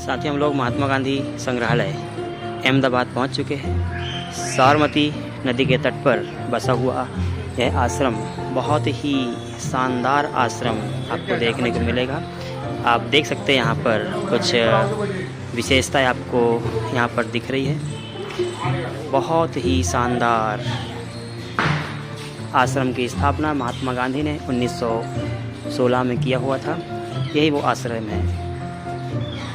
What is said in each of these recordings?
साथ ही हम लोग महात्मा गांधी संग्रहालय अहमदाबाद पहुंच चुके हैं। साबरमती नदी के तट पर बसा हुआ यह आश्रम बहुत ही शानदार आश्रम आपको देखने को मिलेगा। आप देख सकते हैं यहाँ पर कुछ विशेषताएं आपको यहाँ पर दिख रही है। बहुत ही शानदार आश्रम की स्थापना महात्मा गांधी ने 1916 में किया हुआ था। यही वो आश्रम है,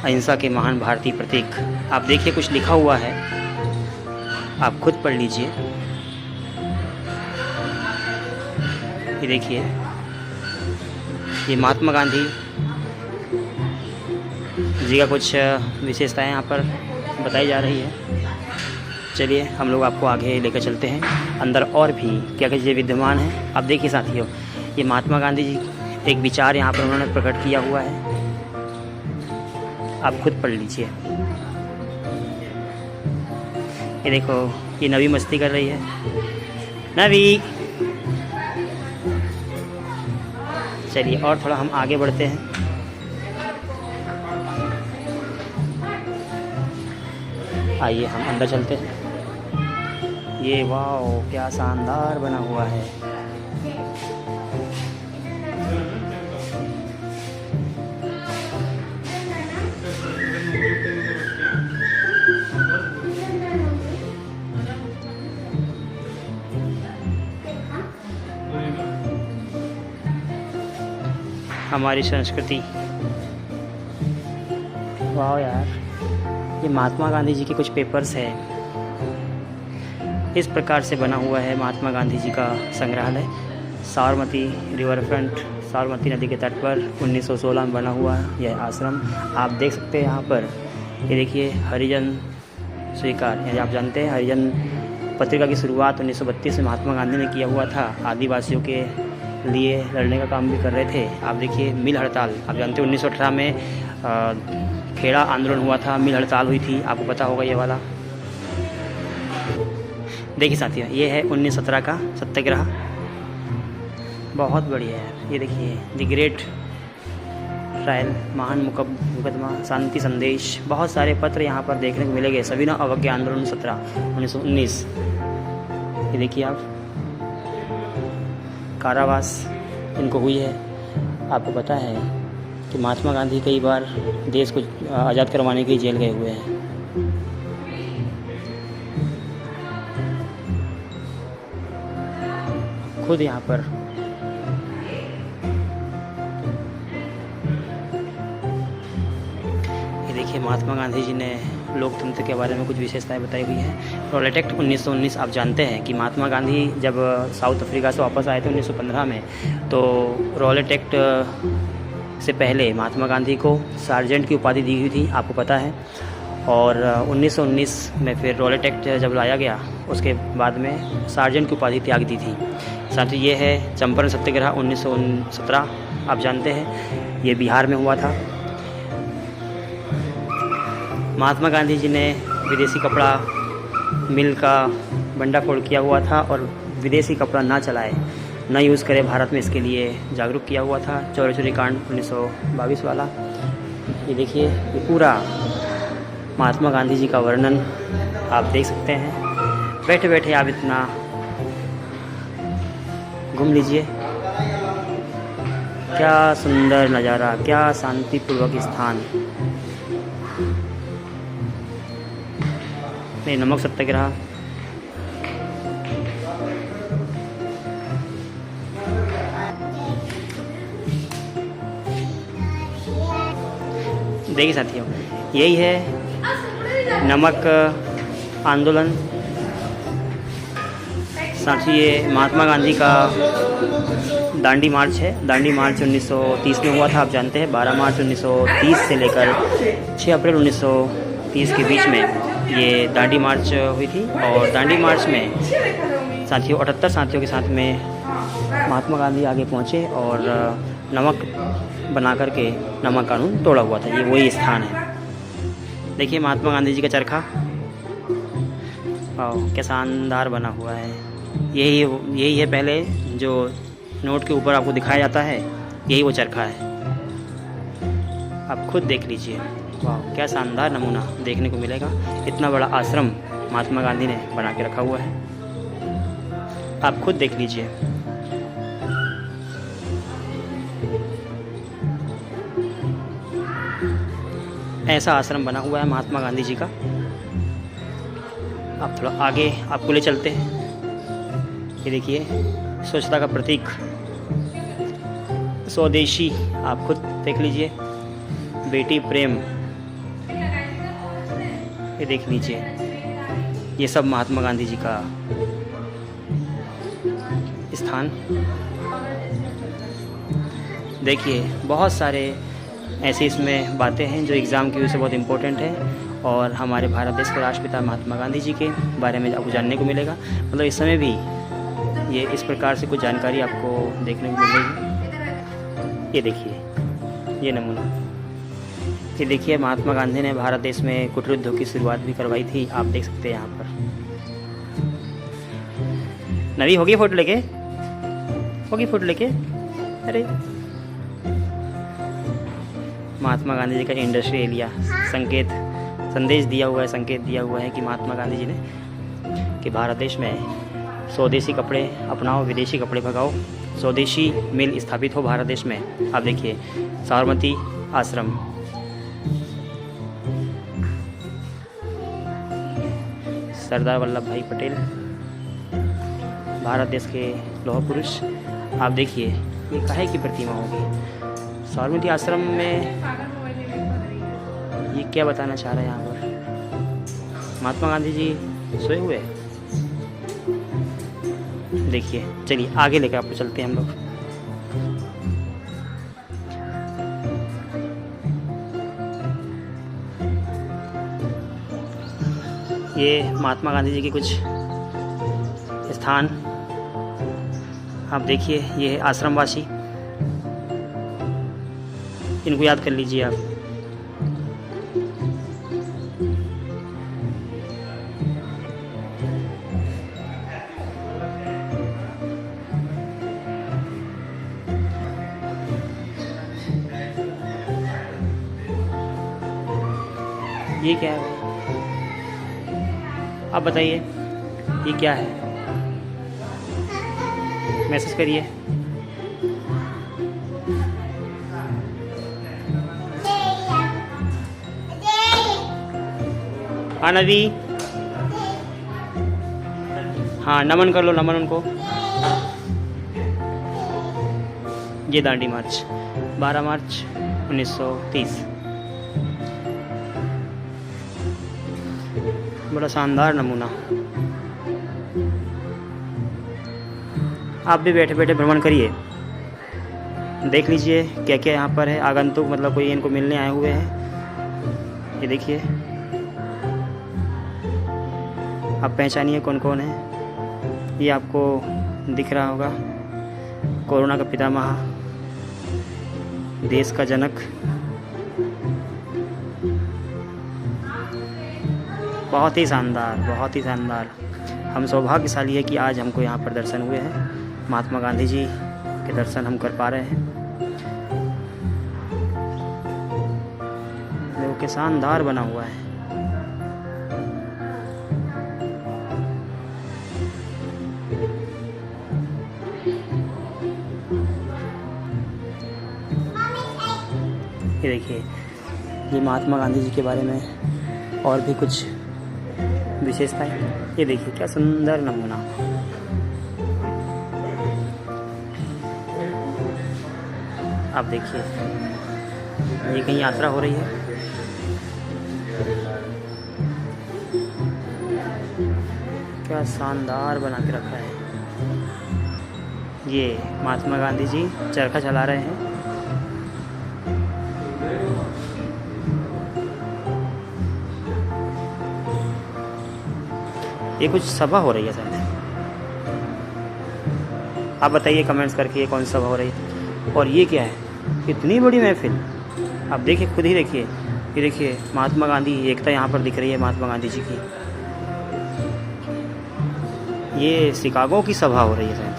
अहिंसा के महान भारतीय प्रतीक। आप देखिए कुछ लिखा हुआ है, आप खुद पढ़ लीजिए। ये देखिए, ये महात्मा गांधी जी का कुछ विशेषताएं यहाँ पर बताई जा रही है। चलिए हम लोग आपको आगे लेकर चलते हैं। अंदर और भी क्या क्या चीज़ें विद्यमान हैं आप देखिए साथियों। ये महात्मा गांधी जी एक विचार यहाँ पर उन्होंने प्रकट किया हुआ है, आप खुद पढ़ लीजिए। ये देखो, ये नवी मस्ती कर रही है। नवी, चलिए और थोड़ा हम आगे बढ़ते हैं। आइए हम अंदर चलते हैं। ये वाह, क्या शानदार बना हुआ है। हमारी संस्कृति, वाह यार, ये महात्मा गांधी जी के कुछ पेपर्स हैं। इस प्रकार से बना हुआ है महात्मा गांधी जी का संग्रहालय। साबरमती रिवर फ्रंट, साबरमती नदी के तट पर 1916 में बना हुआ यह आश्रम आप देख सकते हैं यहाँ पर। ये देखिए, हरिजन स्वीकार, यानी आप जानते हैं हरिजन पत्रिका की शुरुआत 1932 में महात्मा गांधी ने किया हुआ था। आदिवासियों के लिए लड़ने का काम भी कर रहे थे। आप देखिए, मिल हड़ताल, आप जानते हैं 1918 में खेड़ा आंदोलन हुआ था, मिल हड़ताल हुई थी, आपको पता होगा ये वाला। देखिए साथियों, ये है 1917 का सत्याग्रह, बहुत बढ़िया है। ये देखिए, द ग्रेट ट्रायल, महान मुकदमा, शांति संदेश, बहुत सारे पत्र यहाँ पर देखने को मिलेंगे। सविनय अवज्ञा आंदोलन 1919। ये देखिए आप, कारावास इनको हुई है। आपको पता है कि महात्मा गांधी कई बार देश को आज़ाद करवाने के लिए जेल गए हुए हैं। खुद यहाँ पर ये देखिए, महात्मा गांधी जी ने लोकतंत्र के बारे में कुछ विशेषताएं बताई हुई हैं। रॉलेट एक्ट 1919, आप जानते हैं कि महात्मा गांधी जब साउथ अफ्रीका से वापस आए थे 1915 में, तो रॉलेट एक्ट से पहले महात्मा गांधी को सार्जेंट की उपाधि दी हुई थी, आपको पता है। और 1919 में फिर रॉलेट एक्ट जब लाया गया, उसके बाद में सार्जेंट की उपाधि त्याग दी थी। साथ ही ये है चंपारण सत्याग्रह 1917, आप जानते हैं ये बिहार में हुआ था। महात्मा गांधी जी ने विदेशी कपड़ा मिल का भंडाफोड़ किया हुआ था और विदेशी कपड़ा ना चलाए, ना यूज़ करे भारत में, इसके लिए जागरूक किया हुआ था। चौरी चौरी कांड 1922 वाला। ये देखिए, ये पूरा महात्मा गांधी जी का वर्णन आप देख सकते हैं। बैठे बैठे आप इतना घूम लीजिए। क्या सुंदर नज़ारा, क्या शांतिपूर्वक स्थान। नहीं, नमक सत्याग्रह, देखिए साथियों, यही है नमक आंदोलन। साथ ही ये महात्मा गांधी का दांडी मार्च है। दांडी मार्च 1930 में हुआ था, आप जानते हैं। 12 मार्च 1930 से लेकर 6 अप्रैल 1930 के बीच में ये दांडी मार्च हुई थी। और दांडी मार्च में साथियों 78 साथियों के साथ में महात्मा गांधी आगे पहुँचे और नमक बना करके नमक कानून तोड़ा हुआ था। ये वही स्थान है। देखिए महात्मा गांधी जी का चरखा, क्या शानदार बना हुआ है। यही है पहले जो नोट के ऊपर आपको दिखाया जाता है, यही वो चरखा है। आप खुद देख लीजिए। वाह, क्या शानदार नमूना देखने को मिलेगा। इतना बड़ा आश्रम महात्मा गांधी ने बना के रखा हुआ है, आप खुद देख लीजिए। ऐसा आश्रम बना हुआ है महात्मा गांधी जी का। आप थोड़ा आगे आपको ले चलते हैं। ये देखिए, स्वच्छता का प्रतीक स्वदेशी, आप खुद देख लीजिए। बेटी प्रेम, ये देख लीजिए, ये सब महात्मा गांधी जी का स्थान। देखिए, बहुत सारे ऐसी इसमें बातें हैं जो एग्ज़ाम की वजह से बहुत इम्पोर्टेंट है, और हमारे भारत देश के राष्ट्रपिता महात्मा गांधी जी के बारे में आपको जानने को मिलेगा। मतलब इस समय भी ये इस प्रकार से कुछ जानकारी आपको देखने को मिलेगी। ये देखिए, ये नमूना, ये देखिए, महात्मा गांधी ने भारत देश में कुटीर उद्योग की शुरुआत भी करवाई थी, आप देख सकते हैं यहाँ पर। नवी होगी फोटो लेके, होगी फोटो लेके। अरे, महात्मा गांधी जी का इंडस्ट्री एरिया संदेश दिया हुआ है, संकेत दिया हुआ है कि महात्मा गांधी जी ने कि भारत देश में स्वदेशी कपड़े अपनाओ, विदेशी कपड़े भगाओ, स्वदेशी मिल स्थापित हो भारत देश में। आप देखिए, साबरमती आश्रम, सरदार वल्लभ भाई पटेल, भारत देश के लौह पुरुष। आप देखिए, ये काहे की प्रतिमा होगी साबरमती आश्रम में। ये क्या बताना चाह रहे हैं यहाँ पर? महात्मा गांधी जी सोए हुए। देखिए, चलिए आगे लेकर आपको चलते हैं हम लोग। ये महात्मा गांधी जी के कुछ स्थान आप देखिए। ये है आश्रमवासी, इनको याद कर लीजिए आप। ये क्या है भाई, आप बताइए, ये क्या है? मैसेज करिए। हाँ नदी, हाँ नमन कर लो, नमन उनको। ये दांडी मार्च 12 मार्च 1930, बड़ा शानदार नमूना। आप भी बैठे बैठे भ्रमण करिए, देख लीजिए क्या क्या यहाँ पर है। आगंतुक मतलब कोई इनको मिलने आए हुए हैं। ये देखिए, आप पहचानिए कौन कौन है। ये आपको दिख रहा होगा, कोरोना का पितामह, देश का जनक। बहुत ही शानदार, बहुत ही शानदार। हम सौभाग्यशाली है कि आज हमको यहाँ पर दर्शन हुए हैं, महात्मा गांधी जी के दर्शन हम कर पा रहे हैं। देखो क्या शानदार बना हुआ है। ये देखिए, ये महात्मा गांधी जी के बारे में और भी कुछ विशेषताएं। ये देखिए क्या सुंदर नमूना। आप देखिए, ये कहीं यात्रा हो रही है। क्या शानदार बना के रखा है। ये महात्मा गांधी जी चरखा चला रहे हैं। ये कुछ सभा हो रही है शायद। आप बताइए कमेंट्स करके ये कौन सी सभा हो रही है। और ये क्या है, इतनी बड़ी महफिल। आप देखिए, खुद ही देखिए। ये देखिए महात्मा गांधी एकता यहाँ पर दिख रही है महात्मा गांधी जी की। ये शिकागो की सभा हो रही है शायद।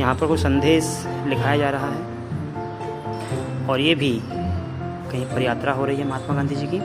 यहाँ पर कोई संदेश लिखाया जा रहा है। और ये भी कहीं पर यात्रा हो रही है महात्मा गांधी जी की।